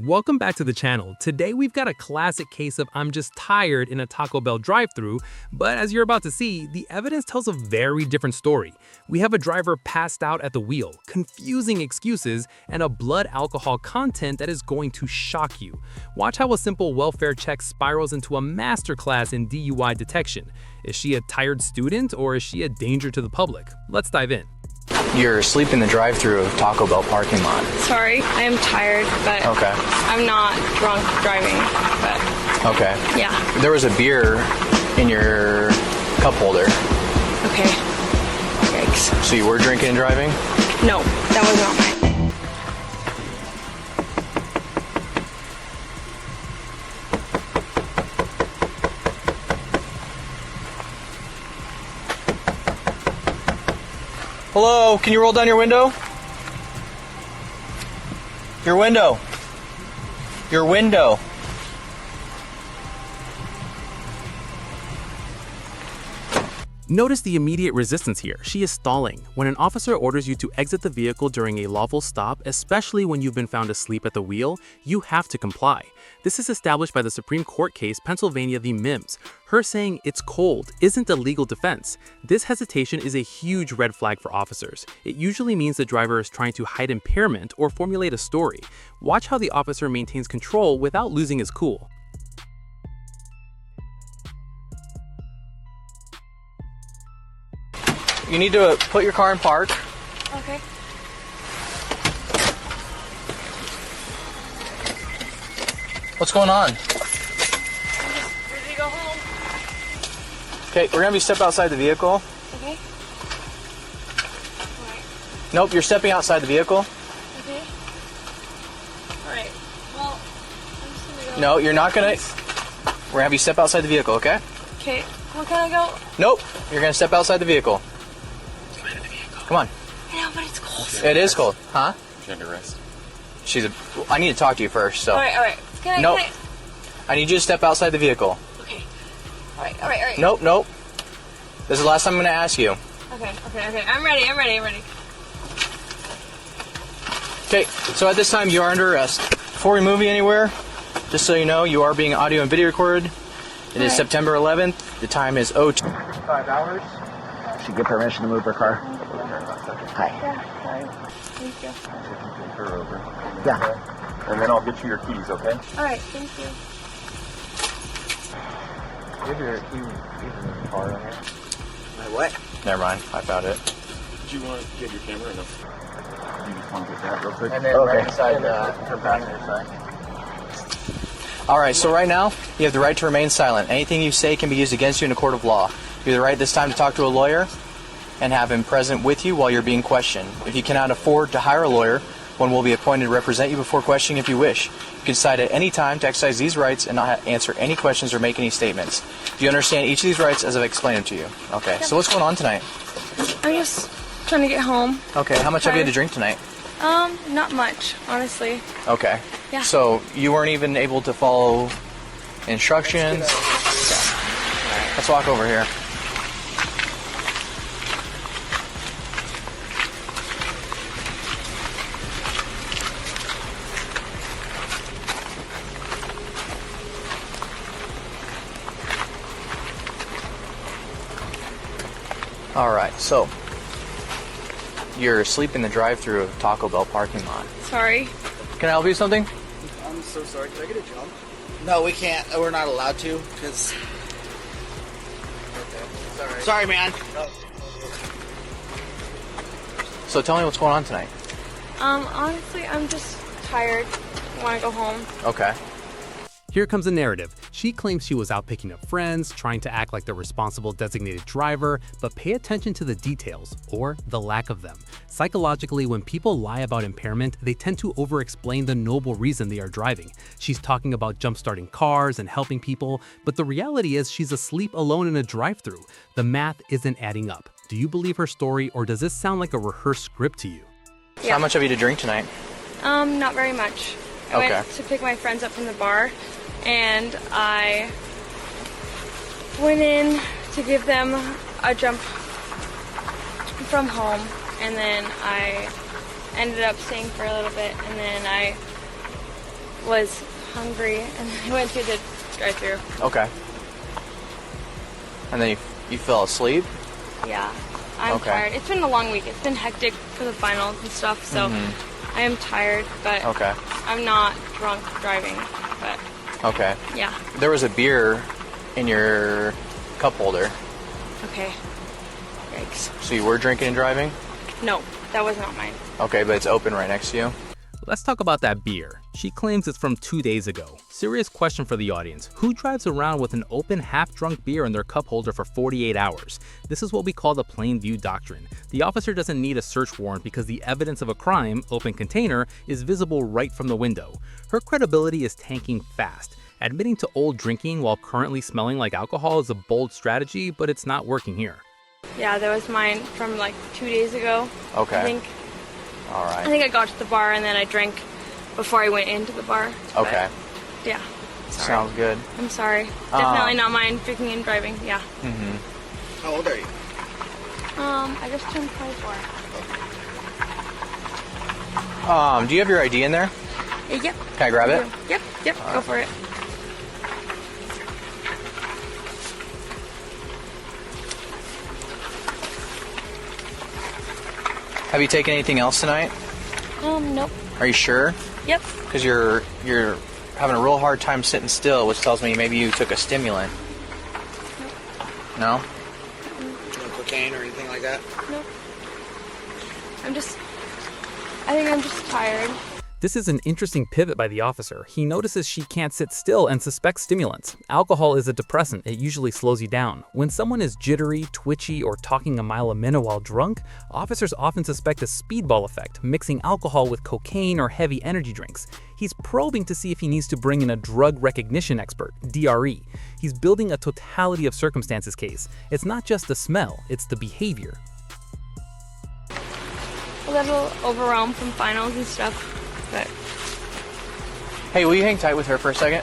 Welcome back to the channel. Today we've got a classic case of I'm just tired in a Taco Bell drive-thru, but as you're about to see, the evidence tells a very different story. We have a driver passed out at the wheel, confusing excuses, and a blood alcohol content that is going to shock you. Watch how a simple welfare check spirals into a masterclass in DUI detection. Is she a tired student or is she a danger to the public? Let's dive in. You're asleep in the drive-thru of Taco Bell parking lot. Sorry, I am tired, but Okay. I'm not drunk driving, but Okay. yeah. There was a beer in your cup holder. Okay. Yikes. So you were drinking and driving? No, that was not mine. Hello, can you roll down your window? Your window. Your window. Notice the immediate resistance here. She is stalling. When an officer orders you to exit the vehicle during a lawful stop, especially when you've been found asleep at the wheel, you have to comply. This is established by the Supreme Court case Pennsylvania v. Mims. Her saying it's cold isn't a legal defense. This hesitation is a huge red flag for officers. It usually means the driver is trying to hide impairment or formulate a story. Watch how the officer maintains control without losing his cool. You need to put your car in park. Okay. What's going on? I'm just ready to go home. Okay, we're gonna be step outside the vehicle. Okay. Alright. Nope, you're stepping outside the vehicle. Okay. Alright. Well, I'm just gonna go. No, you're not gonna. We're gonna have you step outside the vehicle, okay? Okay. Well, can I go? Nope, you're gonna step outside the vehicle. Come on. I know, but it's cold. It is cold, huh? She's under arrest. I need to talk to you first, so. Alright. Can I? Nope. Can I need you to step outside the vehicle. Okay. Alright. Nope. This is the last time I'm gonna ask you. Okay. I'm ready. Okay, so at this time you are under arrest. Before we move you anywhere, just so you know, you are being audio and video recorded. It is September 11th. The time is 5 hours. Should get permission to move her car. Hi. Yeah, sorry. Thank you. Take her over. Yeah. And then I'll get you your keys, okay? Alright, thank you. Give your keys in the car in here. My what? Never mind, I found it. Do you want to get your camera or no? You just want to get that real quick? And then right beside her passenger side. Alright, so right now, you have the right to remain silent. Anything you say can be used against you in a court of law. You have the right this time to talk to a lawyer and have him present with you while you're being questioned. If you cannot afford to hire a lawyer, one will be appointed to represent you before questioning if you wish. You can decide at any time to exercise these rights and not answer any questions or make any statements. Do you understand each of these rights as I've explained them to you? Okay, so what's going on tonight? I'm just trying to get home. Okay, how much have you had to drink tonight? Not much, honestly. Okay. Yeah. So you weren't even able to follow instructions? Okay. Let's walk over here. Alright, so you're asleep in the drive-thru of Taco Bell parking lot. Sorry. Can I help you with something? I'm so sorry. Can I get a jump? No, we can't. We're not allowed to, because... Okay. Sorry, man. So tell me what's going on tonight. Honestly, I'm just tired. I want to go home. Okay. Here comes a narrative. She claims she was out picking up friends, trying to act like the responsible designated driver, but pay attention to the details, or the lack of them. Psychologically, when people lie about impairment, they tend to over-explain the noble reason they are driving. She's talking about jump-starting cars and helping people, but the reality is she's asleep alone in a drive-thru. The math isn't adding up. Do you believe her story, or does this sound like a rehearsed script to you? So how much have you to drink tonight? Not very much. I Okay. went to pick my friends up from the bar, and I went in to give them a jump from home, and then I ended up staying for a little bit, and then I was hungry, and I went to the drive-thru. Okay. And then you fell asleep? Yeah, I'm tired. It's been a long week. It's been hectic for the finals and stuff, so I am tired, but I'm not drunk driving, but Okay. yeah. There was a beer in your cup holder. Okay. Yikes. So you were drinking and driving? No, that was not mine. Okay, but it's open right next to you? Let's talk about that beer. She claims it's from 2 days ago. Serious question for the audience. Who drives around with an open, half-drunk beer in their cup holder for 48 hours? This is what we call the plain view doctrine. The officer doesn't need a search warrant because the evidence of a crime, open container, is visible right from the window. Her credibility is tanking fast. Admitting to old drinking while currently smelling like alcohol is a bold strategy, but it's not working here. Yeah, that was mine from like 2 days ago. Okay. I think. All right. I think I got to the bar and then I drank before I went into the bar. Okay. But, yeah. Sorry. Sounds good. I'm sorry. Definitely not mine drinking and driving. Yeah. How old are you? I just turned 24. Do you have your ID in there? Yep. Can I grab it? Yep. Go for it. Have you taken anything else tonight? Nope. Are you sure? Yep. Because you're having a real hard time sitting still, which tells me maybe you took a stimulant. No? No cocaine or anything like that? Nope. I think I'm just tired. This is an interesting pivot by the officer. He notices she can't sit still and suspects stimulants. Alcohol is a depressant. It usually slows you down. When someone is jittery, twitchy, or talking a mile a minute while drunk, officers often suspect a speedball effect, mixing alcohol with cocaine or heavy energy drinks. He's probing to see if he needs to bring in a drug recognition expert, DRE. He's building a totality of circumstances case. It's not just the smell, it's the behavior. A little overwhelmed from finals and stuff. But Hey, will you hang tight with her for a second?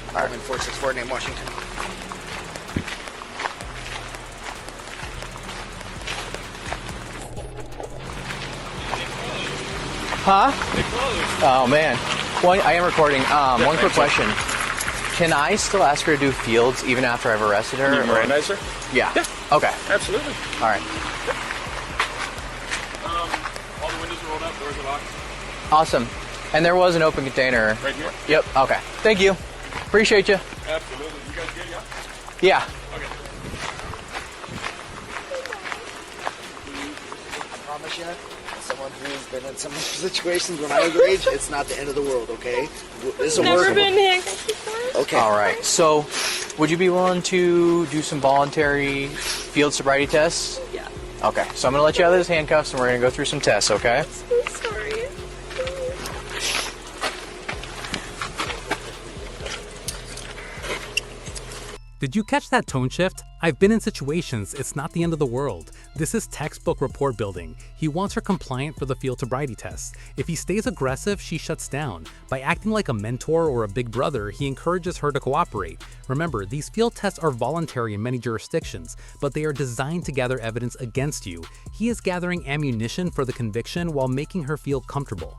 All right. 464 name Washington. Huh? Oh, man. Well, I am recording. One quick question. Can I still ask her to do fields even after I've arrested her? You more nicer? Yeah. Yeah. Okay. Absolutely. All right. All the windows are rolled up, doors are locked. Awesome. And there was an open container. Right here? Yep. Okay. Thank you. Appreciate you. Absolutely. You guys good, yeah? Yeah. Okay. I promise you, as someone who's been in some situations when I was your age, it's not the end of the world, okay? This is a never work. been handcuffed before. Okay. All right. So, would you be willing to do some voluntary field sobriety tests? Yeah. Okay. So I'm going to let you out of those handcuffs and we're going to go through some tests, okay? So sorry. Did you catch that tone shift? I've been in situations, it's not the end of the world. This is textbook report building. He wants her compliant for the field sobriety tests. If he stays aggressive, she shuts down. By acting like a mentor or a big brother, he encourages her to cooperate. Remember, these field tests are voluntary in many jurisdictions, but they are designed to gather evidence against you. He is gathering ammunition for the conviction while making her feel comfortable.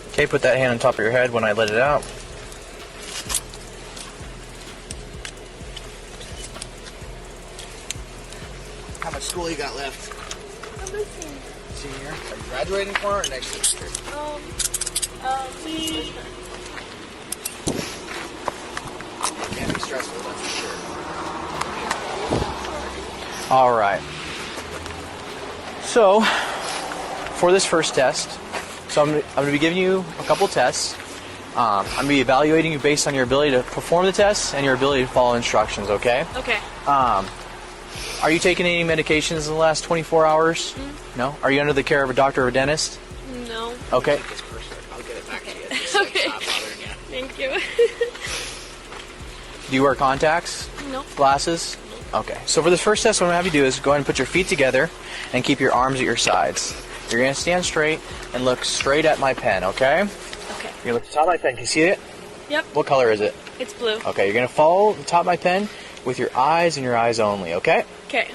Okay, put that hand on top of your head when I let it out. How much school you got left? I'm listening. Senior. Are you graduating for or next semester? Can't be stressful, that's for sure. All right. So, for this first test, I'm going to be giving you a couple tests. I'm going to be evaluating you based on your ability to perform the tests and your ability to follow instructions, okay? Okay. Are you taking any medications in the last 24 hours? No? Are you under the care of a doctor or a dentist? No. Okay. It's personal. I'll get it back to you. Okay. Not bothering you. Thank you. Do you wear contacts? Nope. Glasses? Okay. So for this first test, what I'm going to have you do is go ahead and put your feet together and keep your arms at your sides. You're going to stand straight and look straight at my pen, okay? Okay. You're going to look at the top of my pen. Can you see it? Yep. What color is it? It's blue. Okay, you're going to follow the top of my pen with your eyes and your eyes only, okay? Okay.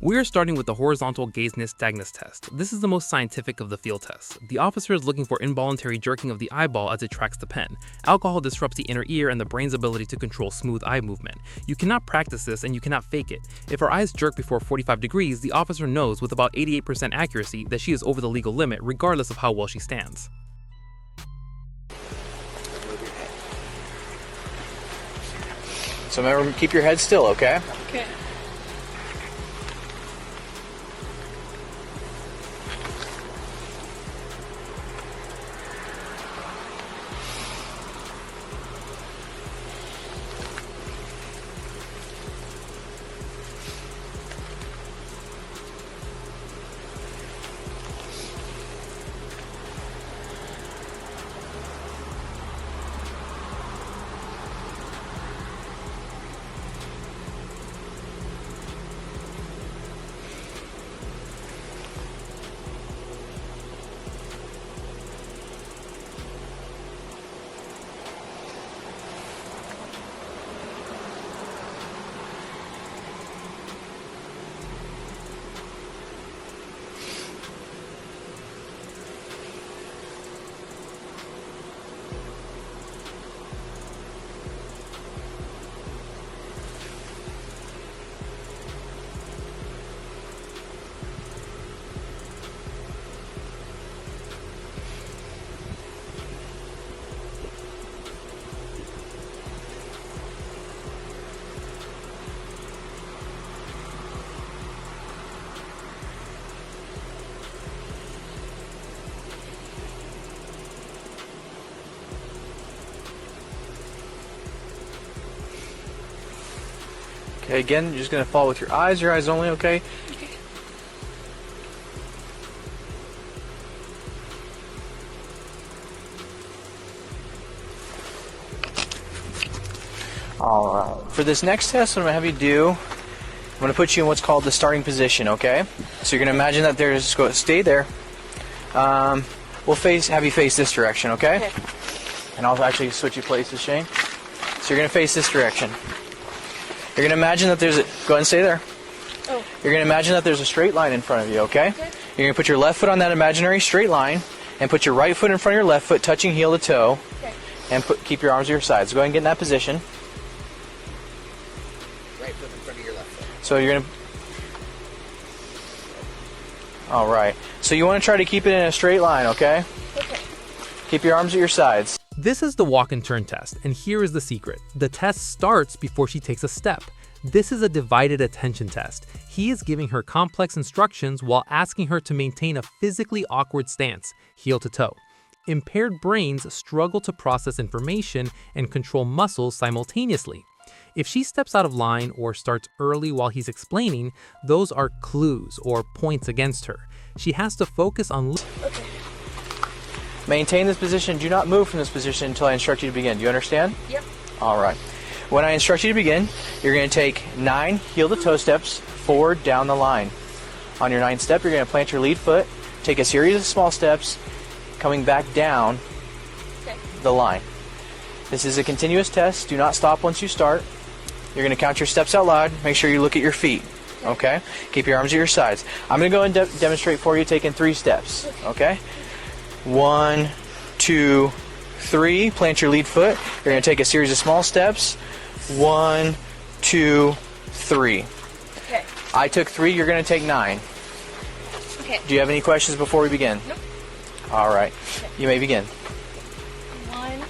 We are starting with the horizontal gaze nystagmus test. This is the most scientific of the field tests. The officer is looking for involuntary jerking of the eyeball as it tracks the pen. Alcohol disrupts the inner ear and the brain's ability to control smooth eye movement. You cannot practice this and you cannot fake it. If her eyes jerk before 45 degrees, the officer knows with about 88% accuracy that she is over the legal limit regardless of how well she stands. So remember, keep your head still, okay? Okay. Okay, again, you're just going to follow with your eyes only, okay? Okay. Alright. For this next test, what I'm going to have you do, I'm going to put you in what's called the starting position, okay? So you're going to imagine that there's, stay there. We'll have you face this direction, okay? Okay. And I'll actually switch you places, Shane. So you're going to face this direction. You're going to imagine that there's a, go ahead and stay there. Oh. You're going to imagine that there's a straight line in front of you, okay? Okay. You're going to put your left foot on that imaginary straight line and put your right foot in front of your left foot, touching heel to toe, Okay. and keep your arms to your sides. So go ahead and get in that position. Right foot in front of your left foot. So you're going to... Alright. So you want to try to keep it in a straight line, okay? Okay. Keep your arms at your sides. This is the walk and turn test, and here is the secret. The test starts before she takes a step. This is a divided attention test. He is giving her complex instructions while asking her to maintain a physically awkward stance, heel to toe. Impaired brains struggle to process information and control muscles simultaneously. If she steps out of line or starts early while he's explaining, those are clues or points against her. She has to focus on... Okay. Maintain this position. Do not move from this position until I instruct you to begin. Do you understand? Yep. Alright. When I instruct you to begin, you're going to take 9 heel-to-toe steps forward down the line. On your 9th step, you're going to plant your lead foot, take a series of small steps, coming back down the line. This is a continuous test. Do not stop once you start. You're going to count your steps out loud. Make sure you look at your feet. Okay? Keep your arms at your sides. I'm going to go and demonstrate for you taking 3 steps. Okay? 1, 2, 3. Plant your lead foot. You're going to take a series of small steps. 1, 2, 3. Okay. I took 3. You're going to take 9. Okay. Do you have any questions before we begin? Nope. All right. You may begin. 1.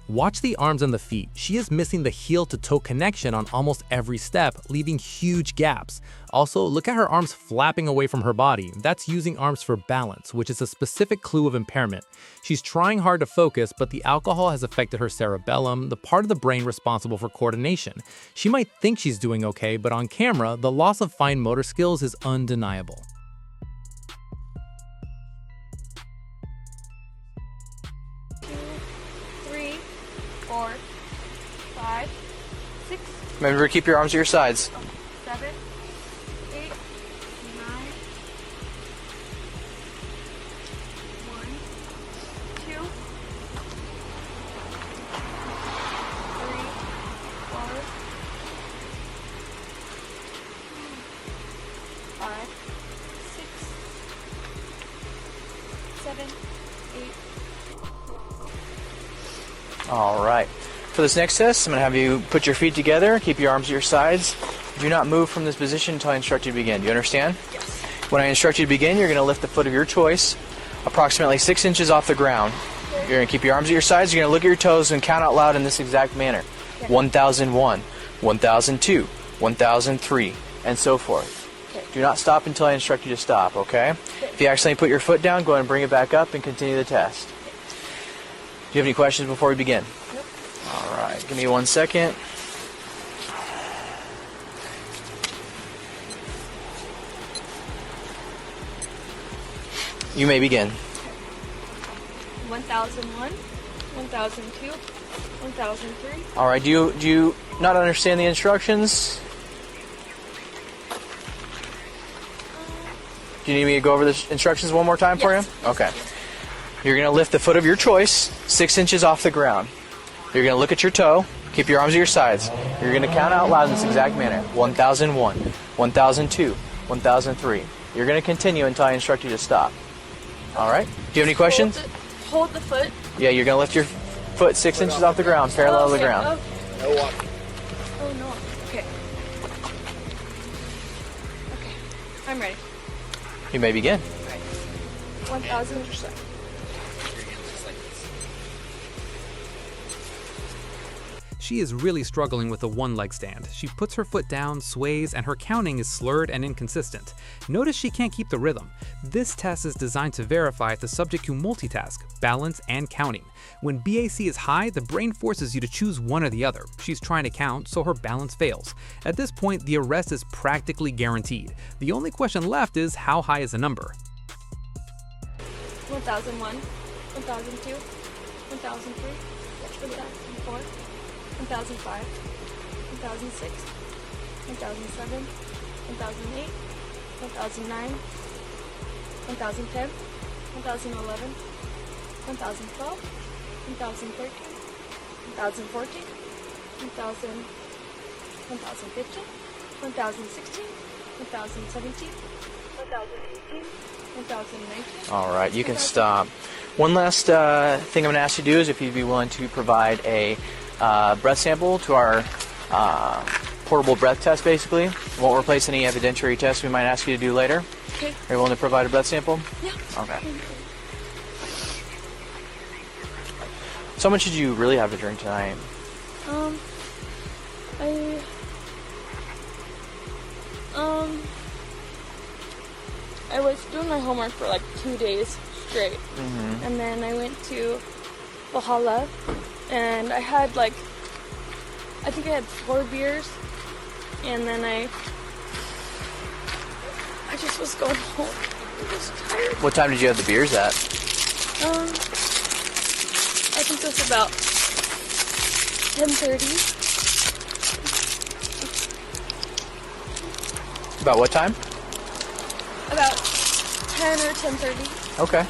Watch the arms and the feet. She is missing the heel-to-toe connection on almost every step, leaving huge gaps. Also, look at her arms flapping away from her body. That's using arms for balance, which is a specific clue of impairment. She's trying hard to focus, but the alcohol has affected her cerebellum, the part of the brain responsible for coordination. She might think she's doing okay, but on camera, the loss of fine motor skills is undeniable. 2, 3, 4, 5, 6, Remember to keep your arms at your sides. 7, 8, 9, 1, 2, 3, 4, 5, 6, 7, 8. All right. For this next test, I'm going to have you put your feet together, keep your arms at your sides. Do not move from this position until I instruct you to begin. Do you understand? Yes. When I instruct you to begin, you're going to lift the foot of your choice approximately 6 inches off the ground. You're going to keep your arms at your sides. You're going to look at your toes and count out loud in this exact manner. 1001, 1002, 1003, and so forth. Okay. Do not stop until I instruct you to stop, okay? If you accidentally put your foot down, go ahead and bring it back up and continue the test. Do you have any questions before we begin? Nope. All right, give me 1 second. You may begin. 1001, 1002, 1003. All right, do you not understand the instructions? Do you need me to go over the instructions one more time for you? Yes. Okay. You're going to lift the foot of your choice 6 inches off the ground. You're going to look at your toe. Keep your arms at your sides. You're going to count out loud in this exact manner. 1001, 1002, 1003. You're going to continue until I instruct you to stop. All right? Do you have any questions? Hold the foot. Yeah, you're going to lift your foot 6 inches off the ground, parallel to the ground. Oh, No walking. oh no. Okay. Okay. I'm ready. You may begin. 1000. She is really struggling with a one-leg stand. She puts her foot down, sways, and her counting is slurred and inconsistent. Notice she can't keep the rhythm. This test is designed to verify if the subject can multitask, balance, and counting. When BAC is high, the brain forces you to choose one or the other. She's trying to count, so her balance fails. At this point, the arrest is practically guaranteed. The only question left is how high is the number? 1001, 1002, 1003, 1004, 1005, 1006, 1007, 1008, 1009, 1010, 1011, 1012, 1013, 1014, 1000, 1015, 1016, 1017, 1018, 1019. All right, you can stop. One last thing I'm going to ask you to do is if you'd be willing to provide a breath sample to our portable breath test, basically. It won't replace any evidentiary tests we might ask you to do later. Okay. Are you willing to provide a breath sample? Yeah. Okay. So much did you really have to drink tonight? I was doing my homework for like 2 days straight. Mm-hmm. And then I went to Valhalla and I had like, I think I had 4 beers, and then I just was going home. I was tired. What time did you have the beers at? I think it was about 10:30. About what time? About 10 or 10:30. Okay.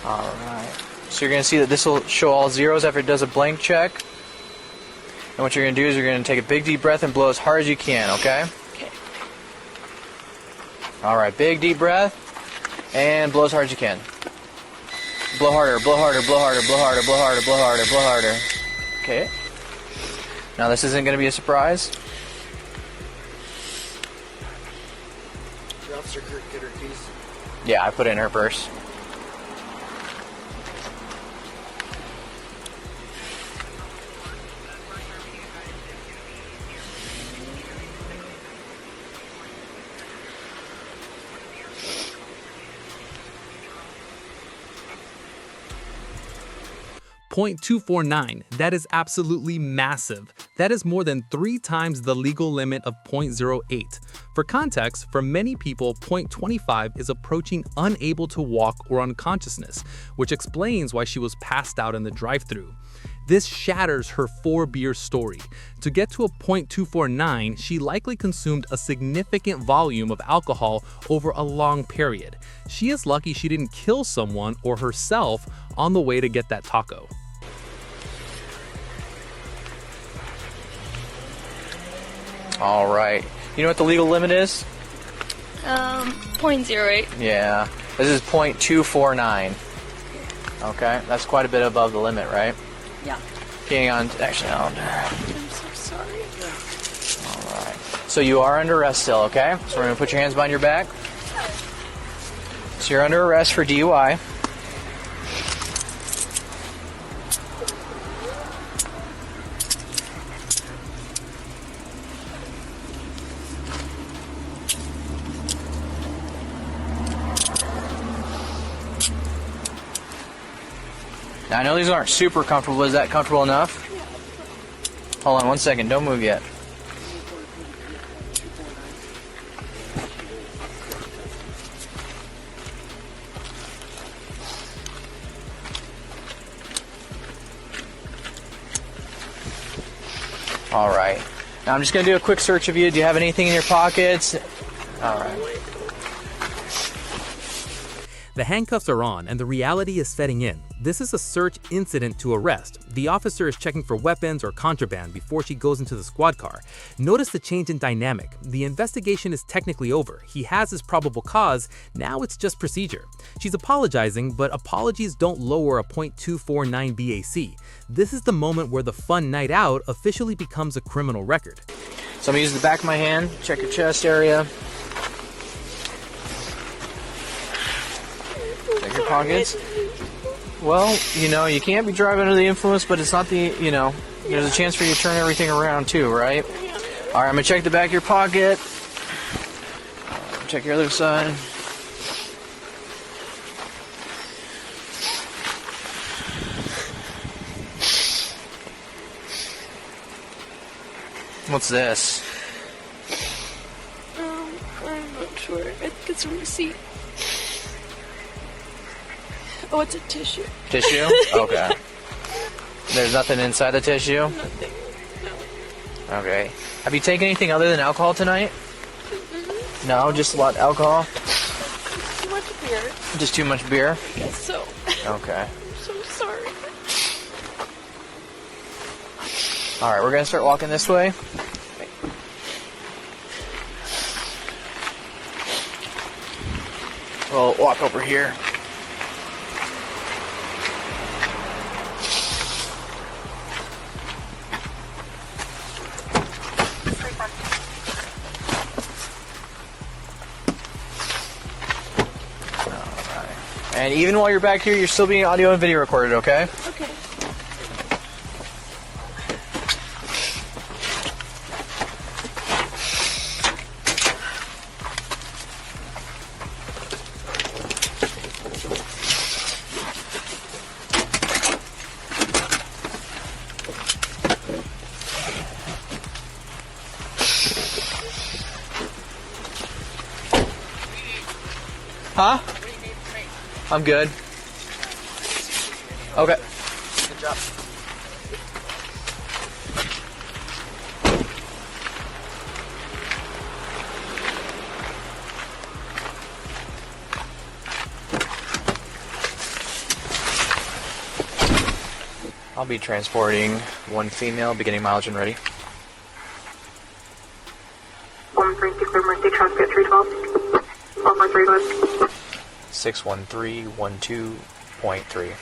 All right. So you're going to see that this will show all zeros after it does a blank check. And what you're going to do is you're going to take a big deep breath and blow as hard as you can, okay? Okay. All right, big deep breath and blow as hard as you can. Blow harder, blow harder, blow harder, blow harder, blow harder, blow harder, blow harder. Okay. Now this isn't going to be a surprise. Did Officer Kirk get her keys? Yeah, I put it in her purse. .249, that is absolutely massive. That is more than 3 times the legal limit of .08. For context, for many people, .25 is approaching unable to walk or unconsciousness, which explains why she was passed out in the drive-thru. This shatters her 4-beer story. To get to a .249, she likely consumed a significant volume of alcohol over a long period. She is lucky she didn't kill someone or herself on the way to get that taco. All right. You know what the legal limit is? 0.08. Yeah. This is 0.249. Okay, that's quite a bit above the limit, right? Yeah. Peeing on... Actually, no. I'm so sorry. Alright. So you are under arrest still, okay? So we're going to put your hands behind your back. So you're under arrest for DUI. Now, I know these aren't super comfortable. Is that comfortable enough? Hold on 1 second. Don't move yet. All right. Now, I'm just going to do a quick search of you. Do you have anything in your pockets? All right. The handcuffs are on and the reality is setting in. This is a search incident to arrest. The officer is checking for weapons or contraband before she goes into the squad car. Notice the change in dynamic. The investigation is technically over. He has his probable cause. Now it's just procedure. She's apologizing, but apologies don't lower a .249 BAC. This is the moment where the fun night out officially becomes a criminal record. So I'm going to use the back of my hand, check your chest area. Check your pockets. Well, you know, you can't be driving under the influence, but it's not the, you know, there's a chance for you to turn everything around too, right? All right, I'm going to check the back of your pocket. Check your other side. What's this? I'm not sure. I think it's a receipt. Oh, it's a tissue. Tissue? Okay. There's nothing inside the tissue? Nothing. No. Okay. Have you taken anything other than alcohol tonight? No, just a lot of alcohol? Too much beer. Just too much beer? I guess so. Okay. I'm so sorry. All right, we're going to start walking this way. We'll walk over here. And even while you're back here, you're still being audio and video recorded, okay? Okay. Huh? I'm good. Okay. Good job. I'll be transporting one female, beginning mileage and ready. 132 Transcript 312. 143 61312.3.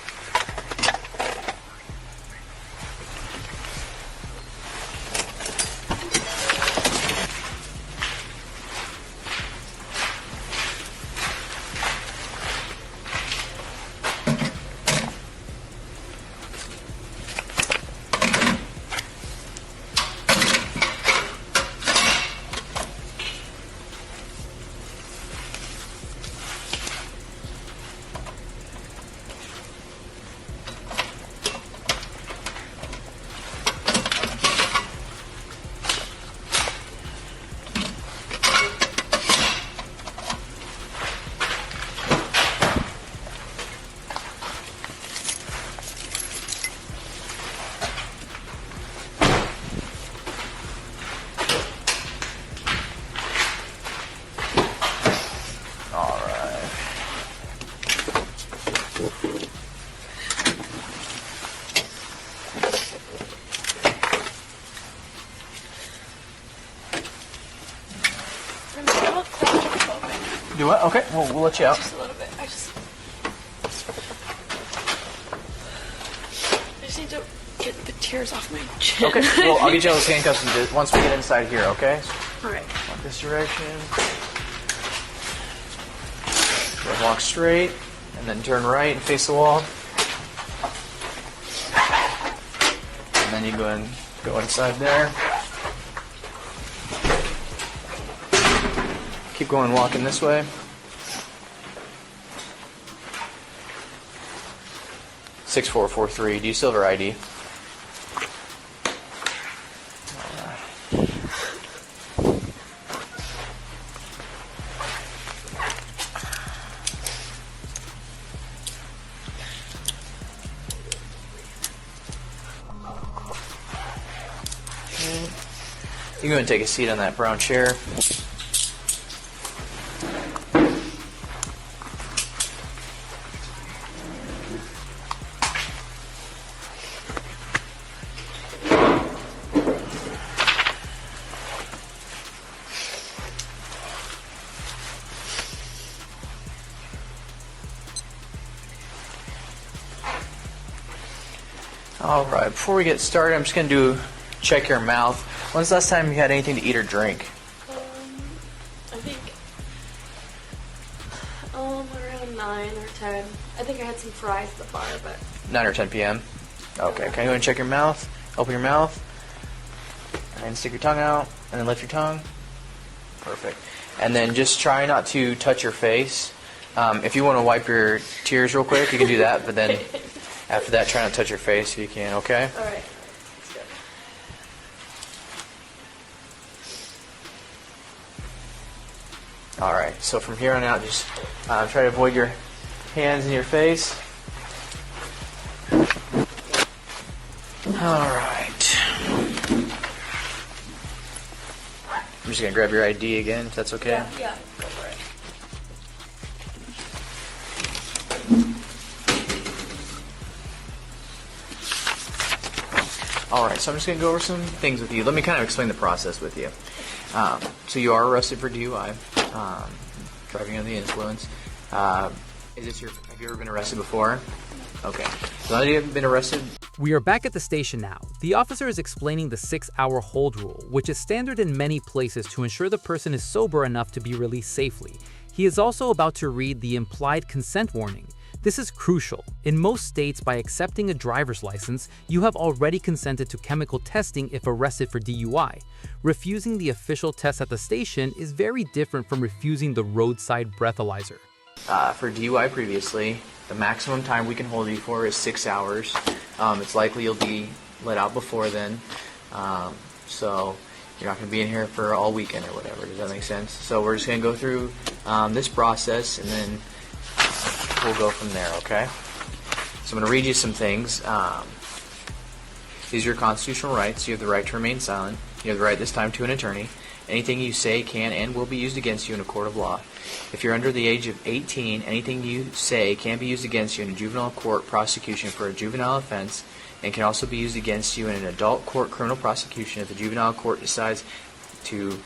Do what? Okay, we'll let you out. Just a little bit. I just need to get the tears off my chin. Okay, well, I'll get you all those handcuffs once we get inside here, okay? Alright. Walk this direction. Walk straight, and then turn right and face the wall. And then you go inside there. Keep going, walking this way. $6443. Do you still have her ID? You can go and take a seat on that brown chair. Alright, before we get started, I'm just going to check your mouth. When's the last time you had anything to eat or drink? I think around 9 or 10. I think I had some fries at the bar, but 9 or 10 p.m. Okay, can you go and check your mouth? Open your mouth. And stick your tongue out. And then lift your tongue. Perfect. And then just try not to touch your face. If you want to wipe your tears real quick, you can do that. But then after that, try not to touch your face if you can, okay? alright. Alright, so from here on out, just try to avoid your hands in your face. Alright. I'm just going to grab your ID again, if that's okay. Yeah, go for it. Alright, so I'm just going to go over some things with you. Let me kind of explain the process with you. So you are arrested for DUI, driving under the influence. Have you ever been arrested before? Okay. So now that you haven't been arrested. We are back at the station now. The officer is explaining the 6-hour hold rule, which is standard in many places to ensure the person is sober enough to be released safely. He is also about to read the implied consent warning. This is crucial. In most states, by accepting a driver's license, you have already consented to chemical testing if arrested for DUI. Refusing the official test at the station is very different from refusing the roadside breathalyzer. For DUI previously, the maximum time we can hold you for is 6 hours. It's likely you'll be let out before then. So you're not going to be in here for all weekend or whatever. Does that make sense? So we're just going to go through this process and then we'll go from there, okay? So I'm going to read you some things. These are your constitutional rights. You have the right to remain silent. You have the right this time to an attorney. Anything you say can and will be used against you in a court of law. If you're under the age of 18, anything you say can be used against you in a juvenile court prosecution for a juvenile offense and can also be used against you in an adult court criminal prosecution if the juvenile court decides you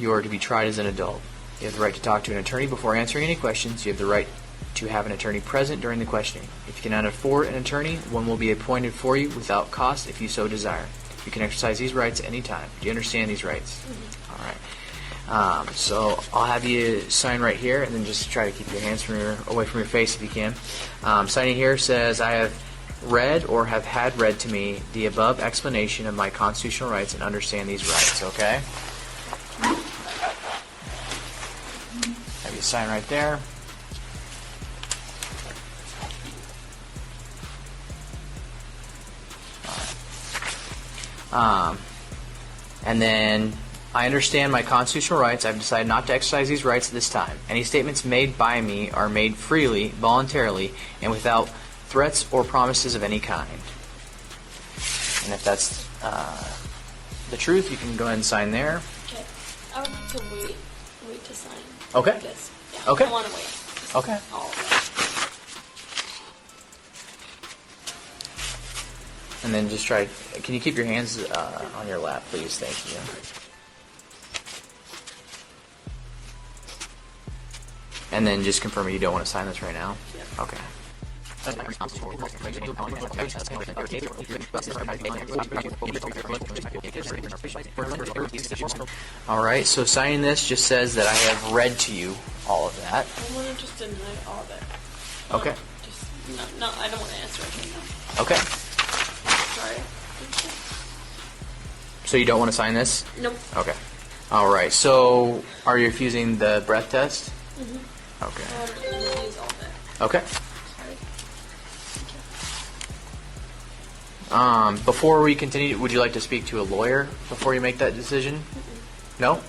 are to be tried as an adult. You have the right to talk to an attorney before answering any questions. You have the right to have an attorney present during the questioning. If you cannot afford an attorney, one will be appointed for you without cost if you so desire. You can exercise these rights at any time. Do you understand these rights? Mm-hmm. All right. So I'll have you sign right here, and then just try to keep your hands away from your face if you can. Signing here says, I have read or have had read to me the above explanation of my constitutional rights and understand these rights, okay? Have you sign right there. And then, I understand my constitutional rights. I've decided not to exercise these rights at this time. Any statements made by me are made freely, voluntarily, and without threats or promises of any kind. And if that's the truth, you can go ahead and sign there. Okay. I would like to wait to sign. Okay. This. Yeah, Okay. I want to wait. Okay. All of And then just try, can you keep your hands on your lap, please? Thank you. And then just confirming you don't want to sign this right now? Yeah. Okay. Alright, so signing this just says that I have read to you all of that. I want to just deny all of it. Okay. No, I don't want to answer anything now. Okay. Sorry. So you don't want to sign this? Nope. Okay. Alright, so are you refusing the breath test? Mm-hmm. Okay. I want to use all of it. Okay. Sorry. Before we continue, would you like to speak to a lawyer before you make that decision? No?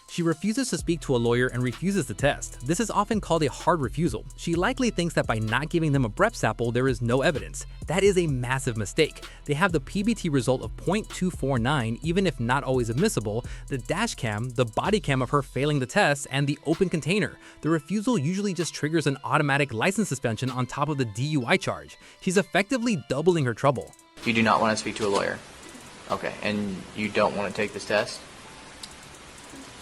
She refuses to speak to a lawyer and refuses the test. This is often called a hard refusal. She likely thinks that by not giving them a breath sample, there is no evidence. That is a massive mistake. They have the PBT result of .249, even if not always admissible, the dash cam, the body cam of her failing the test, and the open container. The refusal usually just triggers an automatic license suspension on top of the DUI charge. She's effectively doubling her trouble. You do not want to speak to a lawyer? Okay, and you don't want to take this test?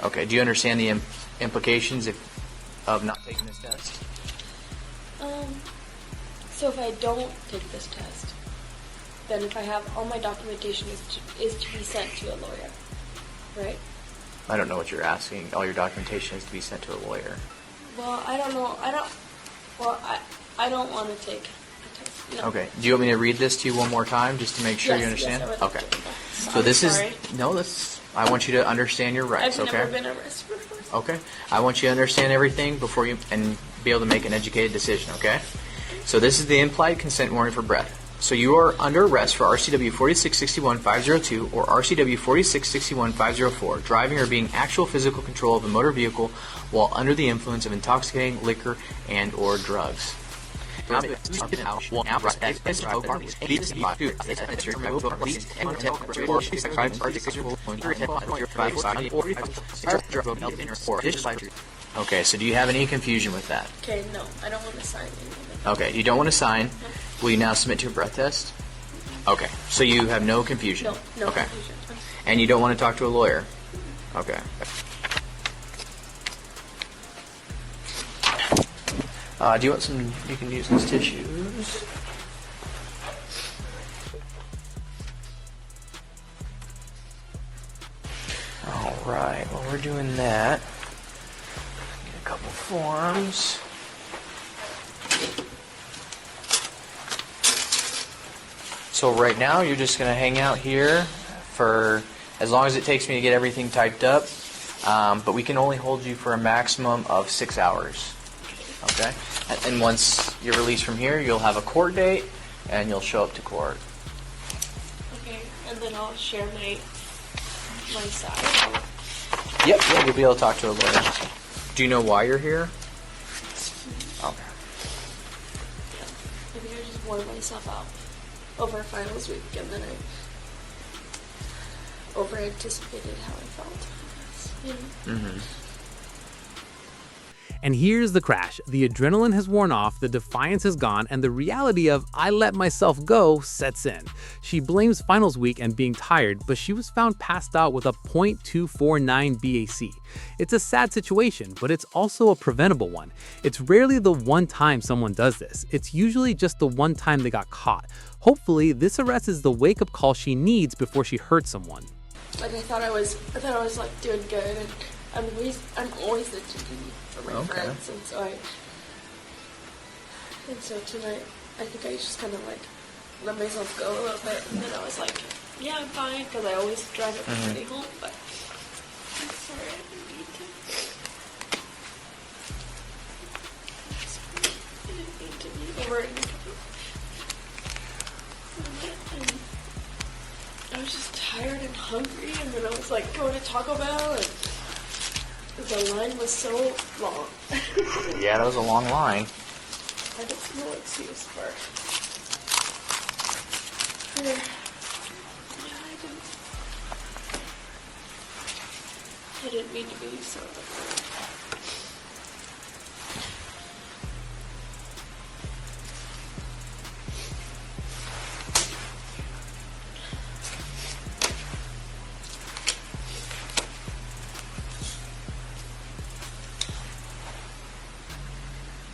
Okay, do you understand the implications of not taking this test? So if I don't take this test, then if I have all my documentation is to be sent to a lawyer, right? I don't know what you're asking. All your documentation is to be sent to a lawyer. Well, I don't know. I don't want to take the test. No. Okay, do you want me to read this to you one more time just to make sure you Yes, understand? I would Okay. like to do that. So this Sorry. I want you to understand your rights, I've okay? never been arrested before. Okay. I want you to understand everything before you and be able to make an educated decision, okay? So this is the implied consent warning for breath. So you are under arrest for RCW 4661-502 or RCW 4661-504, driving or being actual physical control of a motor vehicle while under the influence of intoxicating liquor and or drugs. Okay, so do you have any confusion with that? Okay, no, I don't want to sign anything. Okay, you don't want to sign. Will you now submit to a breath test? Okay, so you have no confusion? No Okay. confusion. And you don't want to talk to a lawyer? Okay. Do you want some, you can use these tissues. Alright, well we're doing that. Get a couple forms. So right now you're just going to hang out here for as long as it takes me to get everything typed up. But we can only hold you for a maximum of 6 hours. Okay? And once you're released from here, you'll have a court date and you'll show up to court. Okay, and then I'll share my side. Yep, you'll be able to talk to a lawyer. Do you know why you're here? Okay. Yeah, I think I just wore myself out over finals week, and then I over anticipated how I felt. You know? Mm-hmm. And here's the crash. The adrenaline has worn off, the defiance is gone, and the reality of I let myself go sets in. She blames finals week and being tired, but she was found passed out with a .249 BAC. It's a sad situation, but it's also a preventable one. It's rarely the one time someone does this. It's usually just the one time they got caught. Hopefully, this arrest is the wake-up call she needs before she hurts someone. Like I thought I was like doing good, and I'm always the GP for my friends, and so tonight I think I just kind of like let myself go a little bit, and then I was like, yeah, I'm fine, because I always drive it from City home, but I'm sorry, I didn't mean to. I didn't mean to be over it. I was just tired and hungry, and then I was like going to Taco Bell, and the line was so long. Yeah, that was a long line. I just no excuse for. Yeah, I didn't mean to be so.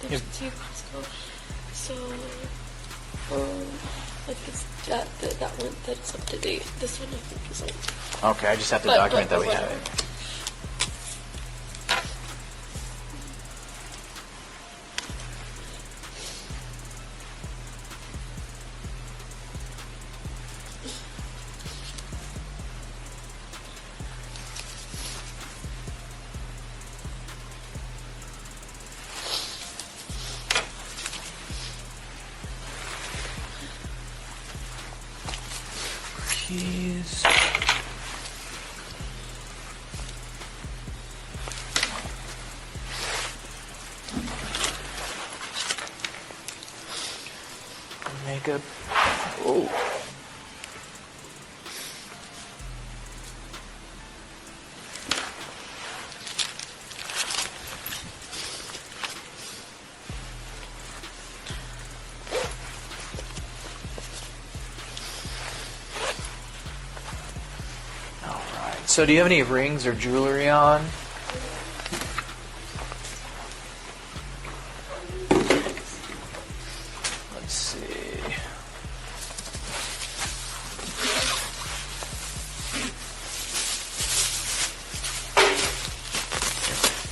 there's two Costco. So, like it's that one that's up to date. This one I think is old. Okay, I just have to document that we have whatever. it. Keys. Makeup. Oh. So do you have any rings or jewelry on? Let's see.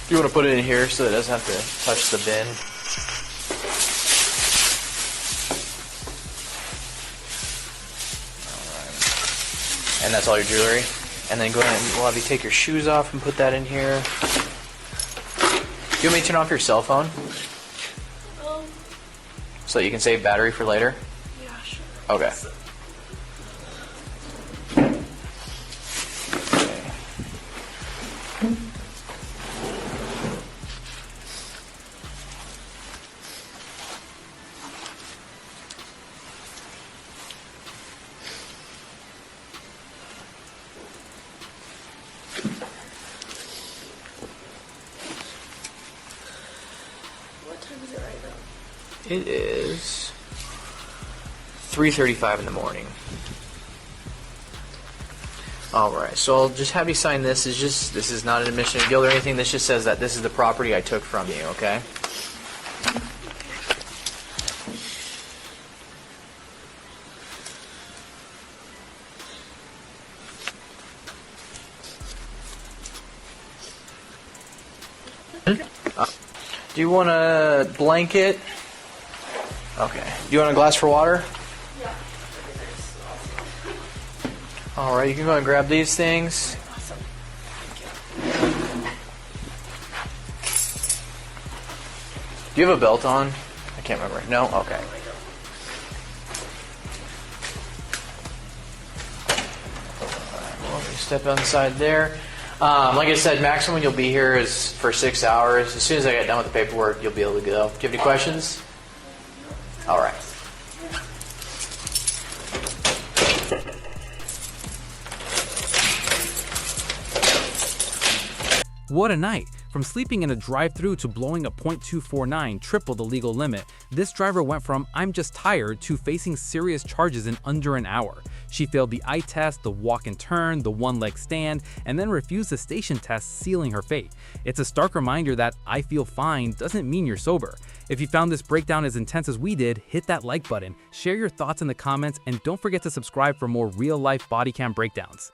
Do you want to put it in here so it doesn't have to touch the bin? Alright. And that's all your jewelry? And then go ahead and we'll have you take your shoes off and put that in here. Do you want me to turn off your cell phone? So that you can save battery for later? Yeah, sure. Okay. What time is it right now? It is 3:35 in the morning. Alright, so I'll just have you sign this. This is not an admission of guilt or anything. This just says that this is the property I took from you, okay? Do you want a blanket? Okay. Do you want a glass for water? Yeah. Alright, you can go and grab these things. Awesome. Do you have a belt on? I can't remember. No? Okay. Well, you step inside there. Like I said, maximum you'll be here is for 6 hours. As soon as I get done with the paperwork, you'll be able to go. Do you have any questions? All right. What a night! From sleeping in a drive-thru to blowing a .249, triple the legal limit, this driver went from "I'm just tired" to facing serious charges in under an hour. She failed the eye test, the walk and turn, the one-leg stand, and then refused the station test, sealing her fate. It's a stark reminder that "I feel fine" doesn't mean you're sober. If you found this breakdown as intense as we did, hit that like button, share your thoughts in the comments, and don't forget to subscribe for more real-life body cam breakdowns.